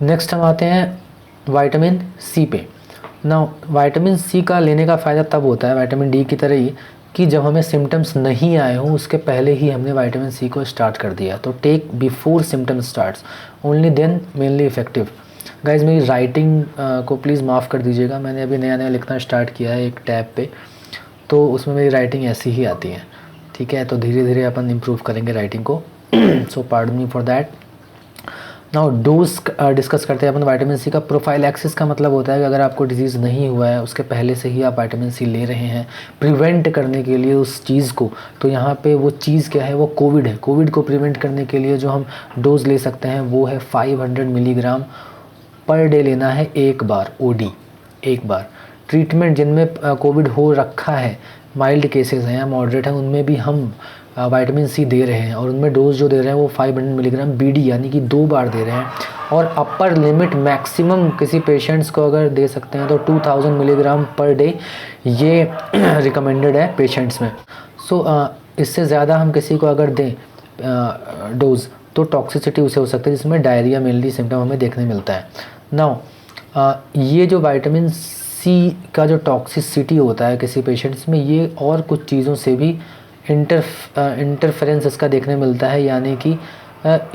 Next हम आते हैं विटामिन सी पे। ना विटामिन सी का लेने का फ़ायदा तब होता है विटामिन डी की तरह ही कि जब हमें सिम्टम्स नहीं आए हों उसके पहले ही हमने विटामिन सी को स्टार्ट कर दिया। तो take before symptoms starts, only then mainly effective. Guys मेरी राइटिंग को प्लीज़ माफ़ कर दीजिएगा, मैंने अभी नया नया लिखना स्टार्ट किया है एक टैब पे, तो उसमें मेरी राइटिंग ऐसी ही आती है। ठीक है, तो धीरे धीरे अपन इम्प्रूव करेंगे राइटिंग को। So pardon me for that. Now those discuss करते हैं अपन विटामिन सी का। प्रोफाइल एक्सिस का मतलब होता है कि अगर आपको डिजीज़ नहीं हुआ है उसके पहले से ही आप विटामिन सी ले रहे हैं प्रिवेंट करने के लिए उस चीज़ को, तो यहाँ पे वो चीज़ क्या है, वो कोविड है। कोविड को प्रिवेंट करने के लिए जो हम डोज ले सकते हैं वो है 500 मिलीग्राम पर डे लेना है एक बार, ओडी एक बार। ट्रीटमेंट जिनमें कोविड हो रखा है, माइल्ड केसेस हैं या मॉडरेट हैं, उनमें भी हम विटामिन सी दे रहे हैं और उनमें डोज जो दे रहे हैं वो 500 मिलीग्राम बीडी यानी कि 2 बार दे रहे हैं। और अपर लिमिट मैक्सिमम किसी पेशेंट्स को अगर दे सकते हैं तो 2000 मिलीग्राम पर डे ये रिकमेंडेड है पेशेंट्स में। सो इससे ज़्यादा हम किसी को अगर दें डोज तो टॉक्सिसिटी उसे हो सकती है जिसमें डायरिया मेनली सिम्टम हमें देखने मिलता है। नाउ ये जो विटामिन सी का जो टॉक्सिसिटी होता है किसी पेशेंट्स में, ये और कुछ चीज़ों से भी इंटरफेरेंस इसका देखने मिलता है। यानी कि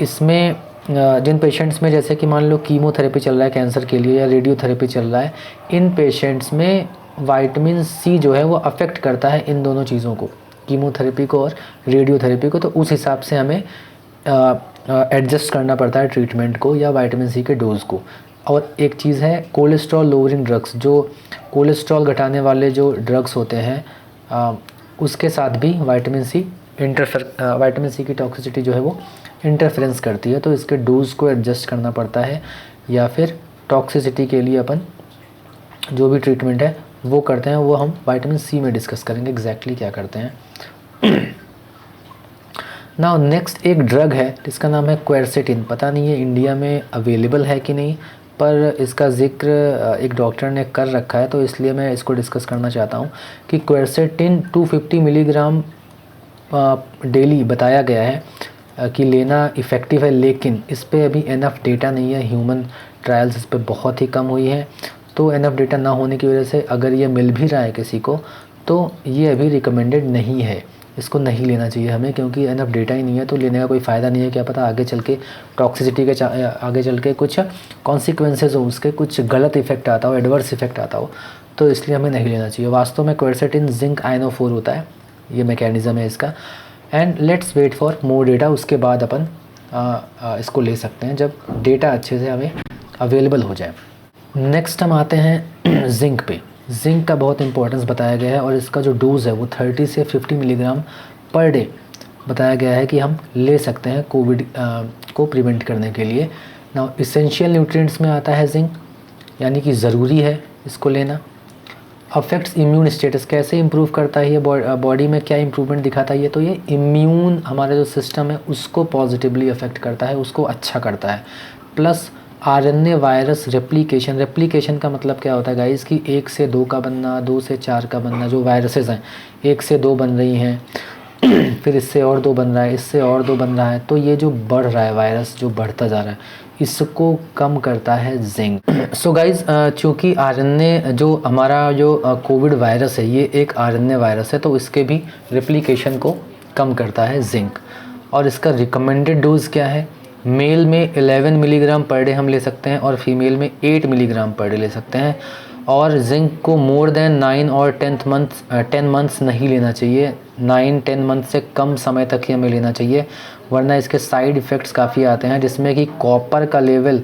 इसमें जिन पेशेंट्स में जैसे कि मान लो कीमोथेरेपी चल रहा है कैंसर के लिए या रेडियोथेरेपी चल रहा है, इन पेशेंट्स में विटामिन सी जो है वो अफेक्ट करता है इन दोनों चीज़ों को, कीमोथेरेपी को और रेडियोथेरेपी को। तो उस हिसाब से हमें एडजस्ट करना पड़ता है ट्रीटमेंट को या विटामिन सी के डोज को। और एक चीज़ है कोलेस्ट्रॉल लोअरिंग ड्रग्स, जो कोलेस्ट्रॉल घटाने वाले जो ड्रग्स होते हैं उसके साथ भी विटामिन सी की टॉक्सिसिटी जो है वो इंटरफेरेंस करती है। तो इसके डोज को एडजस्ट करना पड़ता है या फिर टॉक्सिसिटी के लिए अपन जो भी ट्रीटमेंट है वो करते हैं, वो हम विटामिन सी में डिस्कस करेंगे एग्जैक्टली क्या करते हैं। नाउ नेक्स्ट एक ड्रग है जिसका नाम है क्वेरसेटिन। पता नहीं है इंडिया में अवेलेबल है कि नहीं, पर इसका जिक्र एक डॉक्टर ने कर रखा है तो इसलिए मैं इसको डिस्कस करना चाहता हूँ कि क्वेरसेटिन 250 मिलीग्राम डेली बताया गया है कि लेना इफ़ेक्टिव है, लेकिन इस पर अभी एनफ डेटा नहीं है। ह्यूमन ट्रायल्स इस पर बहुत ही कम हुई है, तो एनफ डेटा ना होने की वजह से अगर ये मिल भी रहा है किसी को तो ये अभी रिकमेंडेड नहीं है, इसको नहीं लेना चाहिए हमें, क्योंकि एनफ डेटा ही नहीं है तो लेने का कोई फ़ायदा नहीं है। क्या पता आगे चल के टॉक्सिसिटी के आगे चल के कुछ कॉन्सिक्वेंसेज हो, उसके कुछ गलत इफेक्ट आता हो, एडवर्स इफेक्ट आता हो, तो इसलिए हमें नहीं लेना चाहिए। वास्तव में क्वेरसेटिन जिंक आयनो-4 होता है, ये मैकेनिज़्म है इसका। And let's wait for more data, उसके बाद अपन इसको ले सकते हैं जब डेटा अच्छे से हमें अवेलेबल हो जाए। नेक्स्ट हम आते हैं जिंक पे। जिंक का बहुत इंपॉर्टेंस बताया गया है और इसका जो डोज़ है वो 30 से 50 मिलीग्राम पर डे बताया गया है कि हम ले सकते हैं कोविड को प्रिवेंट करने के लिए। नाउ इसेंशियल न्यूट्रिएंट्स में आता है जिंक, यानी कि ज़रूरी है इसको लेना। अफेक्ट्स इम्यून स्टेटस, कैसे इंप्रूव करता है ये बॉडी में, क्या इंप्रूवमेंट दिखाता है ये, तो ये इम्यून हमारा जो सिस्टम है उसको पॉजिटिवली अफेक्ट करता है, उसको अच्छा करता है। प्लस आरएनए वायरस रेप्लिकेशन का मतलब क्या होता है गाइस कि 1 से 2 का बनना, 2 से 4 का बनना। जो वायरसेस हैं 1 से 2 बन रही हैं फिर इससे और 2 बन रहा है, इससे और 2 बन रहा है, तो ये जो बढ़ रहा है वायरस, जो बढ़ता जा रहा है, इसको कम करता है जिंक। सो गाइस चूँकि आरएनए जो हमारा जो कोविड वायरस है ये एक आरएनए वायरस है, तो इसके भी रेप्लिकेशन को कम करता है जिंक। और इसका रिकमेंडेड डोज क्या है, मेल में 11 मिलीग्राम पर डे हम ले सकते हैं और फीमेल में 8 मिलीग्राम पर डे ले सकते हैं। और जिंक को मोर देन 9 और 10 मंथ्स नहीं लेना चाहिए, 9-10 मंथ से कम समय तक ही हमें लेना चाहिए, वरना इसके साइड इफ़ेक्ट्स काफ़ी आते हैं जिसमें कि कॉपर का लेवल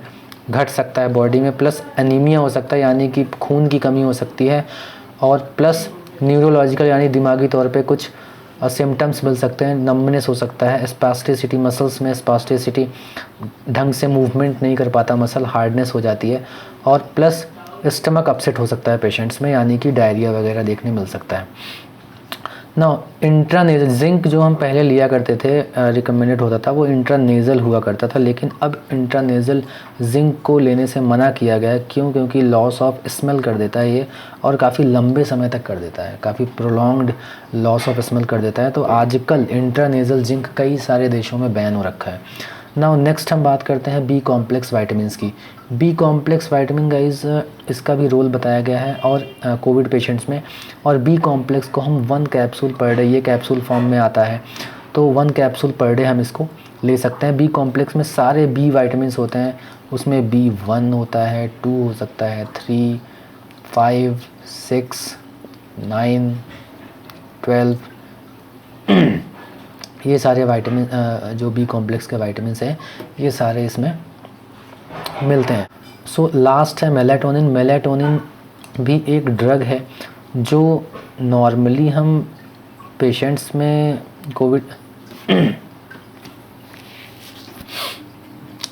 घट सकता है बॉडी में, प्लस एनीमिया हो सकता है यानी कि खून की कमी हो सकती है, और प्लस न्यूरोलॉजिकल यानी दिमागी तौर पे कुछ सिम्टम्स मिल सकते हैं, नम्बनेस हो सकता है, स्पास्टिसिटी, मसल्स में स्पास्टिसिटी, ढंग से मूवमेंट नहीं कर पाता मसल, हार्डनेस हो जाती है, और प्लस स्टमक अपसेट हो सकता है पेशेंट्स में, यानी कि डायरिया वगैरह देखने मिल सकता है। नाउ इंट्रानेजल जिंक जो हम पहले लिया करते थे रिकमेंडेड होता था वो इंट्रानेजल हुआ करता था, लेकिन अब इंट्रानेजल जिंक को लेने से मना किया गया है। क्यों? क्योंकि लॉस ऑफ स्मेल कर देता है ये, और काफ़ी लंबे समय तक कर देता है, काफ़ी प्रोलॉन्ग्ड लॉस ऑफ स्मेल कर देता है। तो आजकल इंट्रानेजल जिंक कई सारे देशों में बैन हो रखा है। नाउ नेक्स्ट हम बात करते हैं बी कॉम्प्लेक्स वाइटामिन्स की। बी कॉम्प्लेक्स वाइटामिन गाइज इसका भी रोल बताया गया है और कोविड पेशेंट्स में। और बी कॉम्प्लेक्स को हम 1 कैप्सूल पर डे, ये कैप्सूल फॉर्म में आता है, तो 1 कैप्सूल पर डे हम इसको ले सकते हैं। बी कॉम्प्लेक्स में सारे बी वाइटामिन्स होते हैं, उसमें B1 होता है, 2 हो सकता है, 3, 5, 6, 9, 12 ये सारे वाइटामिन जो बी कॉम्प्लेक्स के वाइटामिन्स हैं ये सारे इसमें मिलते हैं। सो लास्ट है मेलाटोनिन। मेलाटोनिन भी एक ड्रग है जो नॉर्मली हम पेशेंट्स में कोविड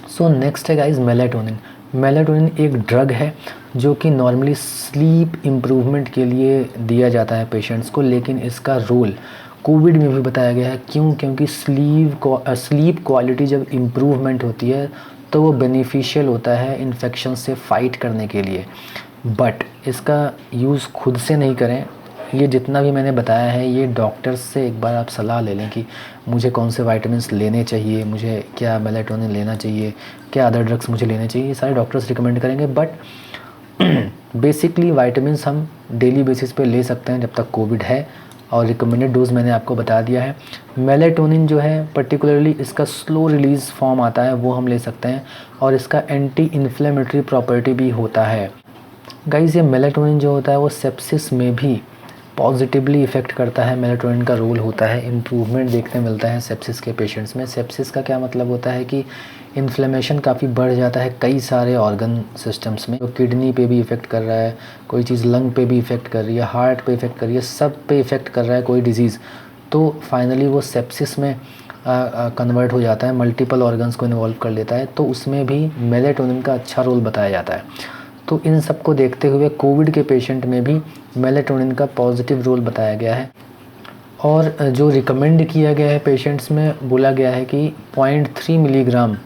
सो नेक्स्ट है गाइज मेलाटोनिन। मेलाटोनिन एक ड्रग है जो कि नॉर्मली स्लीप इम्प्रूवमेंट के लिए दिया जाता है पेशेंट्स को, लेकिन इसका रोल कोविड में भी बताया गया है। क्योंकि स्लीप क्वालिटी जब इम्प्रूवमेंट होती है तो वो बेनिफिशियल होता है इन्फेक्शन से फ़ाइट करने के लिए। बट इसका यूज़ खुद से नहीं करें। ये जितना भी मैंने बताया है ये डॉक्टर्स से एक बार आप सलाह ले लें कि मुझे कौन से वाइटामिन्स लेने चाहिए, मुझे क्या मेलाटोनिन लेना चाहिए, क्या अदर ड्रग्स मुझे लेने चाहिए, ये सारे डॉक्टर्स रिकमेंड करेंगे। बट बेसिकली वाइटामिन्स हम डेली बेसिस पे ले सकते हैं जब तक कोविड है, और रिकमेंडेड डोज मैंने आपको बता दिया है। मेलाटोनिन जो है पर्टिकुलरली इसका स्लो रिलीज़ फॉर्म आता है वो हम ले सकते हैं, और इसका एंटी इन्फ्लेमेटरी प्रॉपर्टी भी होता है। गाइस ये मेलाटोनिन जो होता है वो सेप्सिस में भी पॉजिटिवली इफ़ेक्ट करता है। मेलाटोनिन का रोल होता है, इम्प्रूवमेंट देखने मिलता है सेप्सिस के पेशेंट्स में। सेप्सिस का क्या मतलब होता है कि इन्फ्लेमेशन काफ़ी बढ़ जाता है कई सारे ऑर्गन सिस्टम्स में, तो किडनी पे भी इफ़ेक्ट कर रहा है, कोई चीज़ लंग पे भी इफ़ेक्ट कर रही है, हार्ट पे इफ़ेक्ट कर रही है, सब पे इफ़ेक्ट कर रहा है कोई डिज़ीज़, तो फाइनली वो सेप्सिस में कन्वर्ट हो जाता है, मल्टीपल ऑर्गन्स को इन्वॉल्व कर लेता है, तो उसमें भी मेलाटोनिन का अच्छा रोल बताया जाता है। तो इन सब को देखते हुए कोविड के पेशेंट में भी मेलाटोनिन का पॉजिटिव रोल बताया गया है, और जो रिकमेंड किया गया है पेशेंट्स में बोला गया है कि 0.3 मिलीग्राम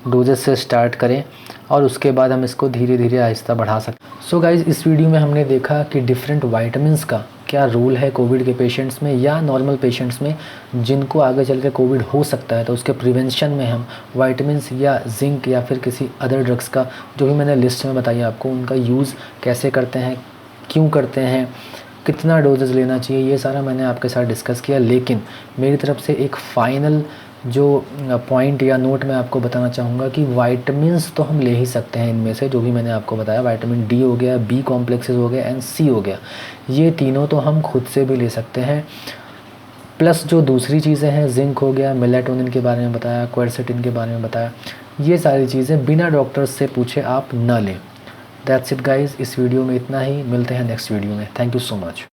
डोजेस से स्टार्ट करें और उसके बाद हम इसको धीरे धीरे आहिस्ता बढ़ा सकते हैं। सो गाइज़ इस वीडियो में हमने देखा कि डिफरेंट वाइटामिन्स का क्या रोल है कोविड के पेशेंट्स में या नॉर्मल पेशेंट्स में जिनको आगे चल के कोविड हो सकता है, तो उसके प्रिवेंशन में हम वाइटामिन्स या जिंक या फिर किसी अदर ड्रग्स का जो भी मैंने लिस्ट में बताई आपको उनका यूज़ कैसे करते हैं, क्यों करते हैं, कितना डोजेज लेना चाहिए, ये सारा मैंने आपके साथ डिस्कस किया। लेकिन मेरी तरफ से एक फ़ाइनल जो पॉइंट या नोट मैं आपको बताना चाहूँगा कि वाइटामिन्स तो हम ले ही सकते हैं इनमें से, जो भी मैंने आपको बताया, विटामिन डी हो गया, बी कॉम्प्लेक्सेस हो गए एंड सी हो गया, ये तीनों तो हम खुद से भी ले सकते हैं। प्लस जो दूसरी चीज़ें हैं, जिंक हो गया, मेलाटोनिन के बारे में बताया, क्वेरसेटिन के बारे में बताया, ये सारी चीज़ें बिना डॉक्टर्स से पूछे आप न लें। दैट्स इट गाइज़, इस वीडियो में इतना ही, मिलते हैं नेक्स्ट वीडियो में। Thank you so much.